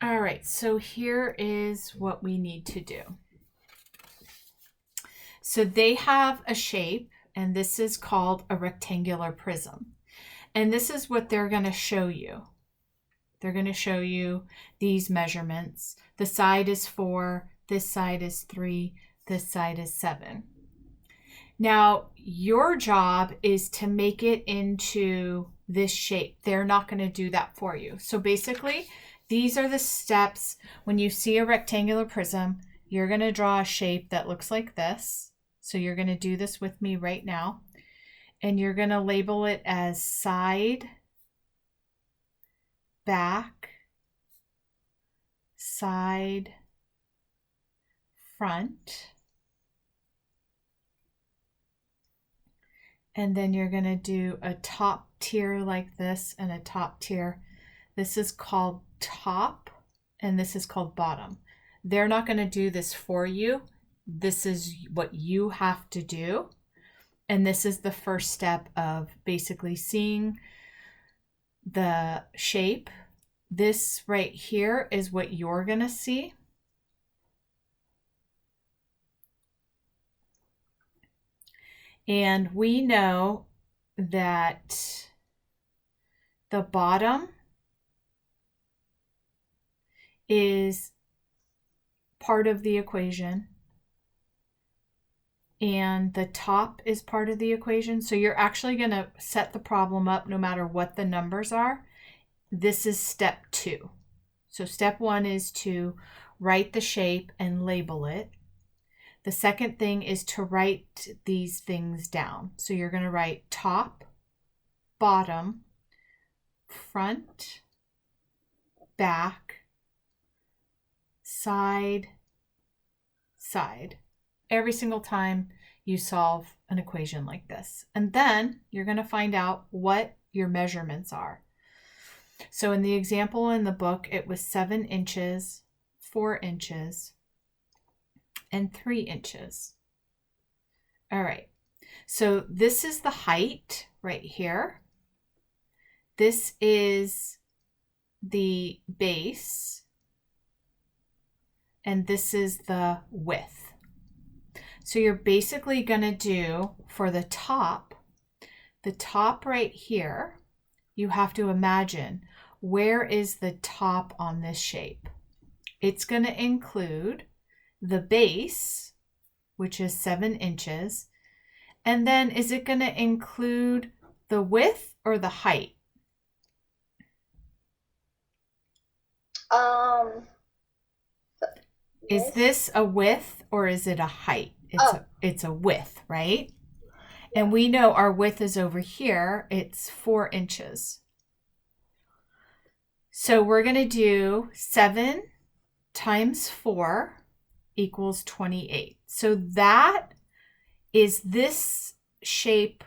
All right, so here is what we need to do. So they have a shape, and this is called a rectangular prism. And this is what they're going to show you. They're going to show you these measurements. The side is 4, this side is 3, this side is 7. Now, your job is to make it into this shape. They're not going to do that for you. So basically, these are the steps. When you see a rectangular prism, you're going to draw a shape that looks like this. So you're going to do this with me right now. And you're going to label it as side, back, side, front. And then you're going to do a top tier like this and a top tier. This is called top and this is called bottom. They're not going to do this for you. This is what you have to do. And this is the first step of basically seeing the shape. This right here is what you're going to see. And we know that the bottom is part of the equation and the top is part of the equation. So you're actually going to set the problem up no matter what the numbers are. This is step 2. So step 1 is to write the shape and label it. The second thing is to write these things down. So you're going to write top, bottom, front, back, side, side. Every single time you solve an equation like this. And then you're going to find out what your measurements are. So in the example in the book, it was 7 inches, 4 inches, and 3 inches. All right, so this is the height right here. This is the base, and this is the width. So you're basically going to do for the top right here, you have to imagine where is the top on this shape. It's going to include the base, which is 7 inches, and then is it going to include the width or the height? Is this a width or is it a height? It's a width, right? And we know our width is over here. It's 4 inches. So we're going to do 7 times 4 equals 28. So that is this shape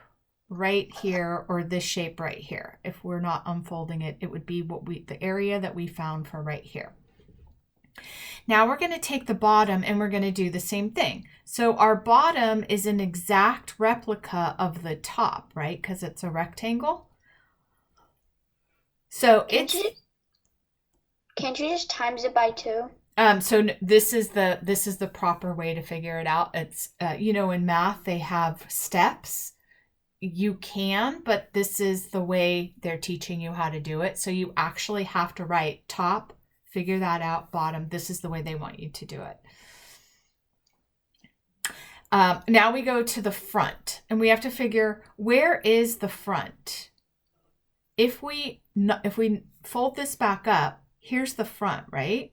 right here or this shape right here. If we're not unfolding it, it would be the area that we found for right here. Now we're going to take the bottom and we're going to do the same thing. So our bottom is an exact replica of the top, right? Because it's a rectangle. So Can't you just times it by 2? So this is the proper way to figure it out. It's in math they have steps. You can, but this is the way they're teaching you how to do it. So you actually have to write top, figure that out, bottom. This is the way they want you to do it. Now we go to the front, and we have to figure where is the front. If we fold this back up, here's the front, right?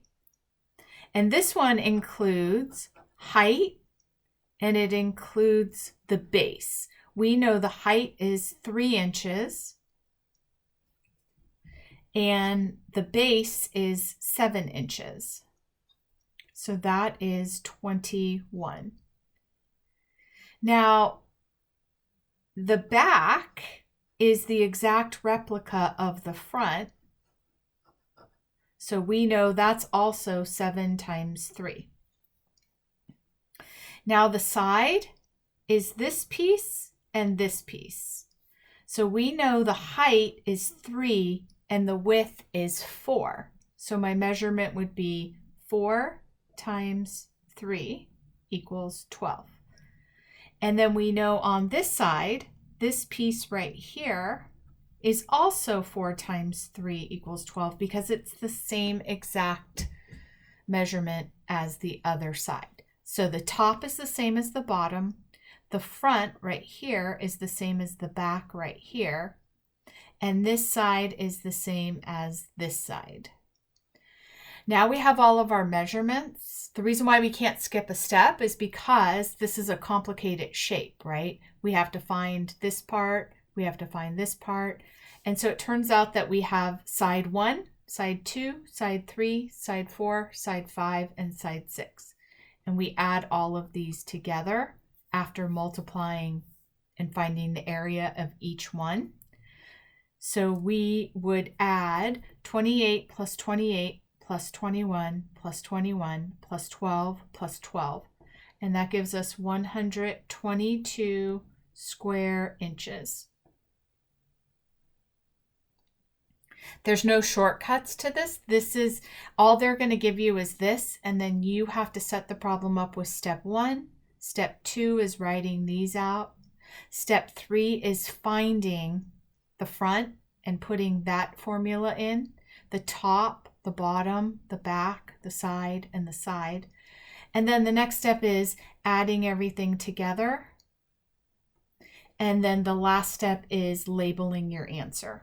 And this one includes height and it includes the base. We know the height is 3 inches and the base is 7 inches. So that is 21. Now, the back is the exact replica of the front. So we know that's also 7 times 3. Now the side is this piece and this piece. So we know the height is 3 and the width is 4. So my measurement would be 4 times 3 equals 12. And then we know on this side, this piece right here is also 4 times 3 equals 12 because it's the same exact measurement as the other side. So the top is the same as the bottom. The front right here is the same as the back right here. And this side is the same as this side. Now we have all of our measurements. The reason why we can't skip a step is because this is a complicated shape, right? We have to find this part, we have to find this part. And so it turns out that we have side 1, side 2, side 3, side 4, side 5, and side 6. And we add all of these together after multiplying and finding the area of each one. So we would add 28 plus 28 plus 21 plus 21 plus 12 plus 12. And that gives us 122 square inches. There's no shortcuts to this. This is all they're going to give you is this, and then you have to set the problem up with step 1. Step 2 is writing these out. Step 3 is finding the front and putting that formula in. The top, the bottom, the back, the side, and the side. And then the next step is adding everything together. And then the last step is labeling your answer.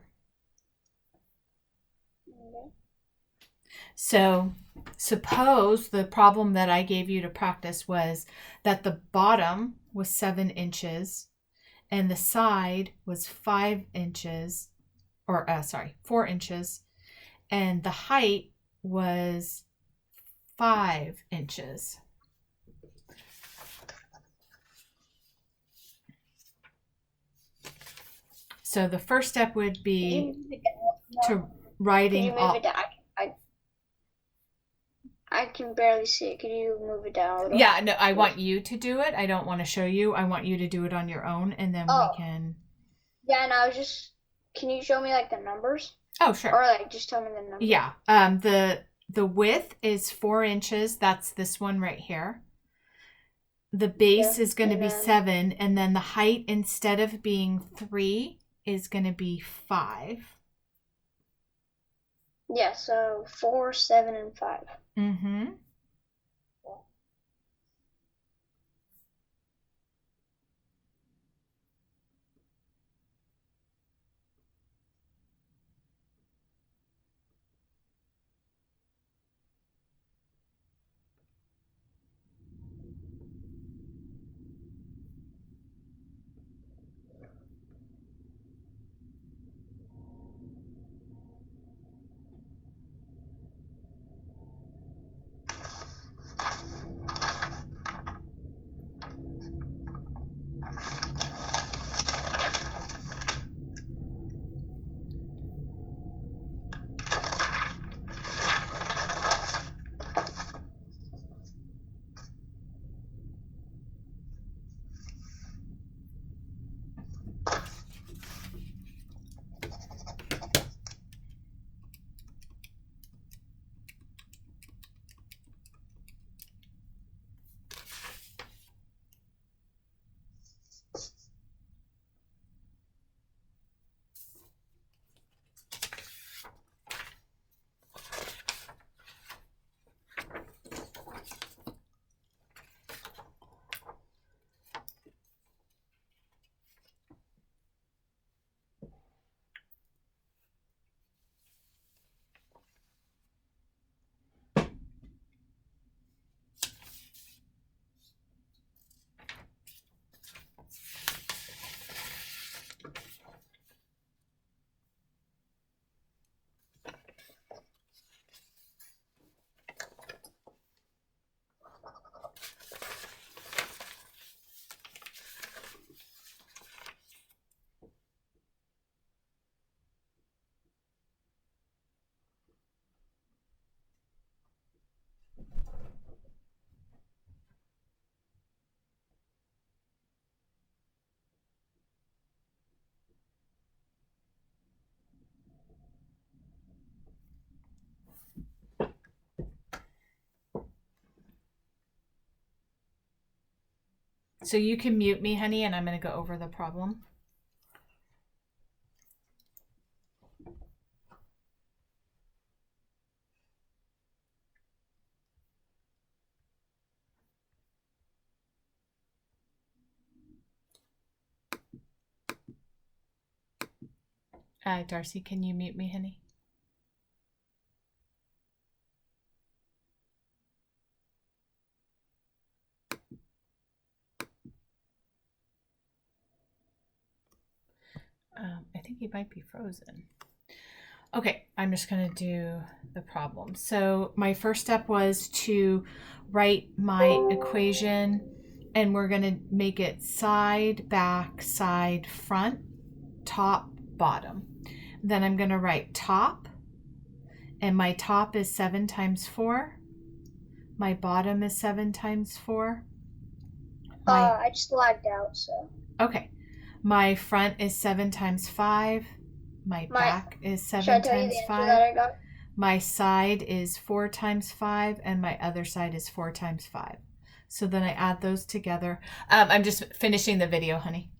So suppose the problem that I gave you to practice was that the bottom was 7 inches and the side was 4 inches, and the height was 5 inches. So the first step would be to writing all. I can barely see it. Can you move it down a little? Yeah, no, I want you to do it. I don't want to show you. I want you to do it on your own, and then we can. Yeah, and I was just. Can you show me like the numbers? Oh, sure. Or like just tell me the numbers. Yeah. The width is 4 inches. That's this one right here. The base is going to be 7, and then the height instead of being 3 is going to be 5. Yeah, so 4, 7, and 5. Mm-hmm. So you can mute me, honey, and I'm going to go over the problem. Darcy, can you mute me, honey? I think he might be frozen. Okay, I'm just going to do the problem. So my first step was to write my equation, and we're going to make it side, back, side, front, top, bottom. Then I'm going to write top, and my top is 7 times 4. My bottom is 7 times 4. I just lagged out, so. Okay. My front is 7 times 5. My back is 7 Should I tell you times the answer 5. that I got? My side is 4 times 5, and my other side is 4 times 5. So then I add those together. I'm just finishing the video, honey.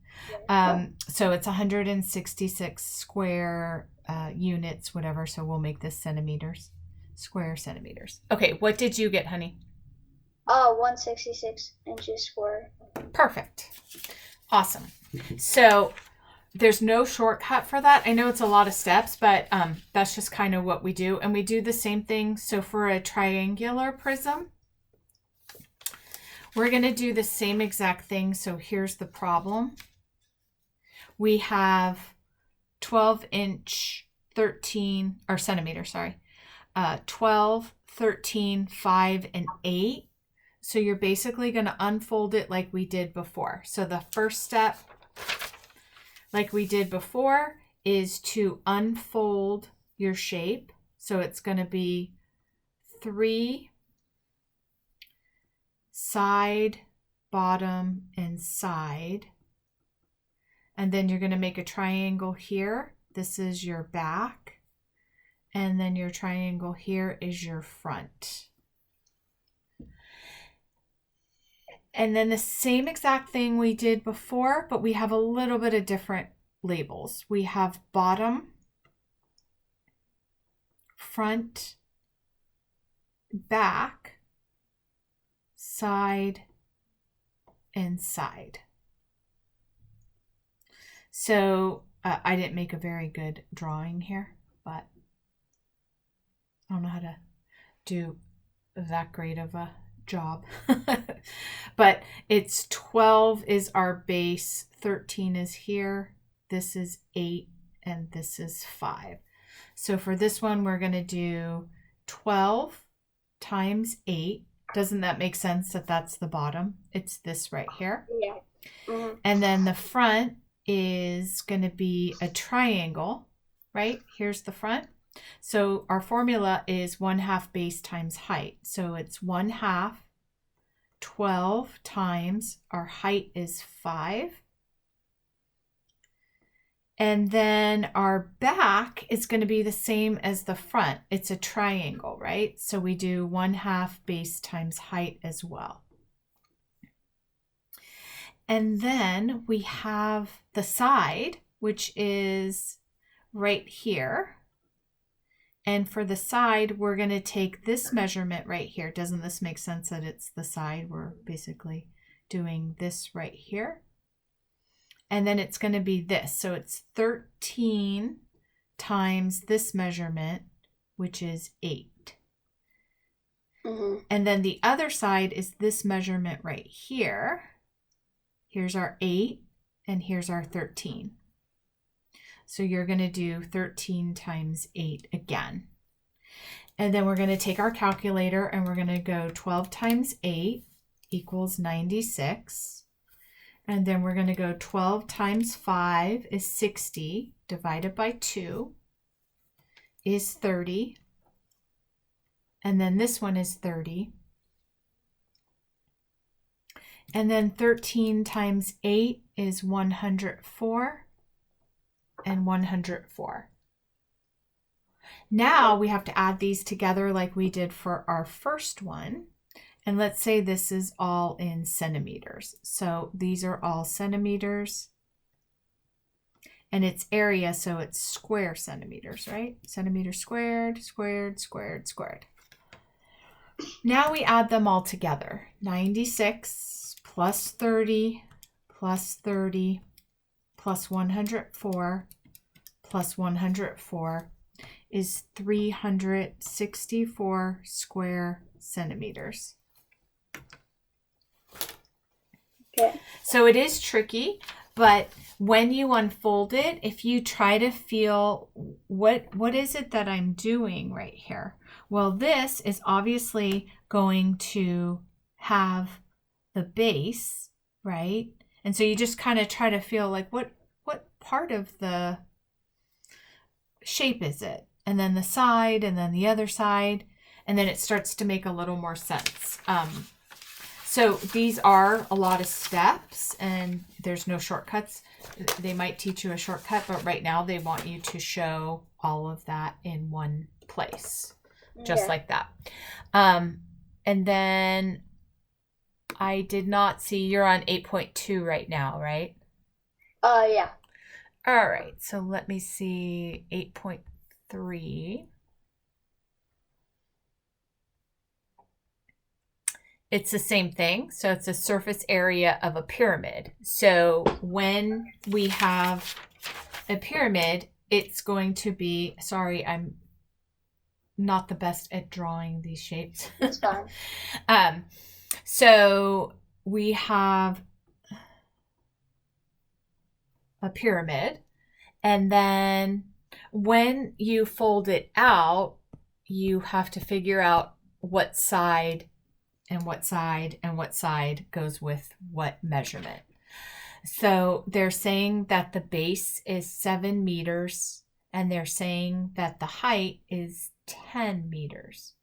So it's 166 square units, whatever. So we'll make this centimeters, square centimeters. Okay, what did you get, honey? 166 inches square. Perfect. Awesome. So there's no shortcut for that. I know it's a lot of steps, but that's just kind of what we do. And we do the same thing. So for a triangular prism, we're going to do the same exact thing. So here's the problem. We have 12-inch, 13, or centimeter, sorry, 12, 13, 5, and 8. So you're basically going to unfold it like we did before. So the first step, like we did before, is to unfold your shape. So it's going to be 3 side, bottom, and side. And then you're going to make a triangle here. This is your back. And then your triangle here is your front. And then the same exact thing we did before, but we have a little bit of different labels. We have bottom, front, back, side, and side. So I didn't make a very good drawing here, but I don't know how to do that great of a job. But it's 12 is our base, 13 is here, this is 8, and this is 5. So for this one, we're going to do 12 times 8. Doesn't that make sense that that's the bottom? It's this right here. Yeah. Mm-hmm. And then the front is going to be a triangle, right? Here's the front. So our formula is 1/2 base times height. So it's 1/2 12 times our height is 5. And then our back is going to be the same as the front. It's a triangle, right? So we do 1/2 base times height as well. And then we have the side, which is right here. And for the side, we're going to take this measurement right here. Doesn't this make sense that it's the side? We're basically doing this right here. And then it's going to be this. So it's 13 times this measurement, which is 8. Mm-hmm. And then the other side is this measurement right here. Here's our 8, and here's our 13. So you're going to do 13 times 8 again. And then we're going to take our calculator and we're going to go 12 times 8 equals 96. And then we're going to go 12 times 5 is 60 divided by 2 is 30. And then this one is 30. And then 13 times 8 is 104 and 104. Now we have to add these together like we did for our first one. And let's say this is all in centimeters. So these are all centimeters. And it's area, so it's square centimeters, right? Centimeters squared, squared, squared, squared. Now we add them all together. 96 plus 30 plus 30 plus 104 plus 104 is 364 square centimeters. Okay. So it is tricky, but when you unfold it, if you try to feel what is it that I'm doing right here? Well, this is obviously going to have the base, right? And so you just kind of try to feel like what part of the shape is it? And then the side, and then the other side, and then it starts to make a little more sense. So these are a lot of steps, and there's no shortcuts. They might teach you a shortcut, but right now they want you to show all of that in one place, just like that. And then I did not see, you're on 8.2 right now, right? Yeah. All right, so let me see 8.3. It's the same thing. So it's a surface area of a pyramid. So when we have a pyramid, it's going to be, sorry, I'm not the best at drawing these shapes. It's fine. So we have a pyramid, and then when you fold it out, you have to figure out what side and what side and what side goes with what measurement. So they're saying that the base is 7 meters, and they're saying that the height is 10 meters.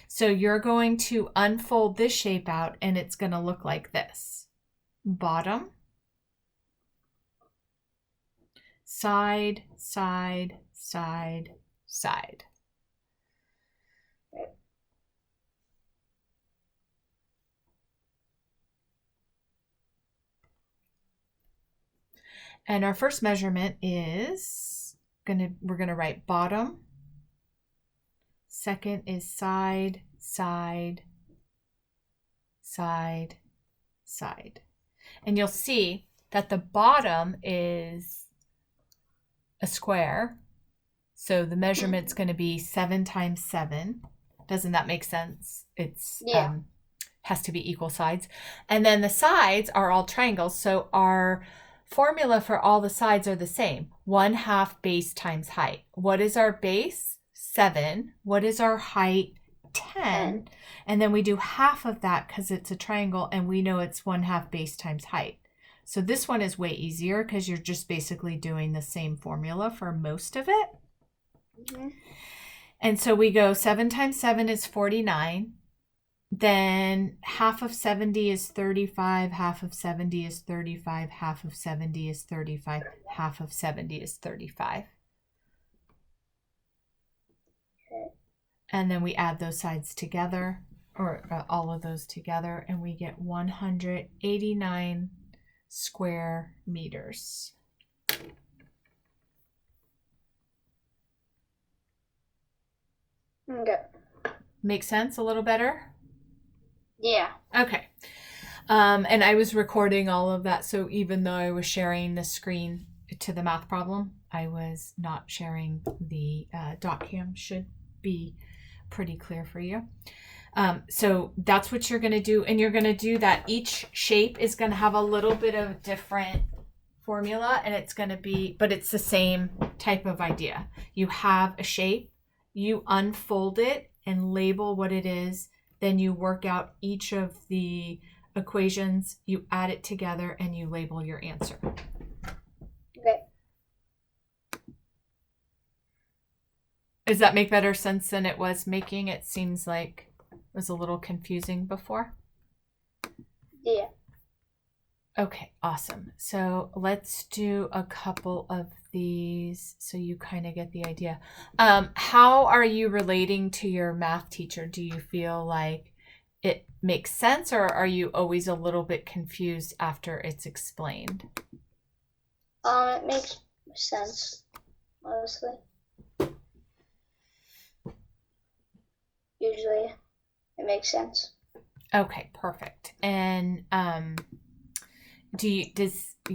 So you're going to unfold this shape out, and it's going to look like this. Bottom, side, side, side, side. And our first measurement is we're gonna write bottom. Second is side, side, side, side. And you'll see that the bottom is a square. So the measurement's going to be 7 times 7. Doesn't that make sense? It's has to be equal sides. And then the sides are all triangles. So our formula for all the sides are the same. 1/2 base times height. What is our base? 7. What is our height? 10. And then we do half of that because it's a triangle, and we know it's 1/2 base times height. So this one is way easier because you're just basically doing the same formula for most of it. Mm-hmm. And so we go 7 times 7 is 49. Then half of 70 is 35, half of 70 is 35, half of 70 is 35, half of 70 is 35. Okay. And then we add those sides together, or all of those together, and we get 189 square meters. Okay. Make sense a little better? Yeah. Okay. And I was recording all of that, so even though I was sharing the screen to the math problem, I was not sharing the dot cam. Should be pretty clear for you. So that's what you're going to do, and you're going to do that. Each shape is going to have a little bit of different formula, and it's going to be, but it's the same type of idea. You have a shape, you unfold it and label what it is. Then you work out each of the equations, you add it together, and you label your answer. Okay. Does that make better sense than it was making? It seems like it was a little confusing before. Yeah. Okay, awesome. So let's do a couple of these so you kind of get the idea. How are you relating to your math teacher? Do you feel like it makes sense, or are you always a little bit confused after it's explained? It makes sense, honestly. Usually, it makes sense. Okay, perfect. And does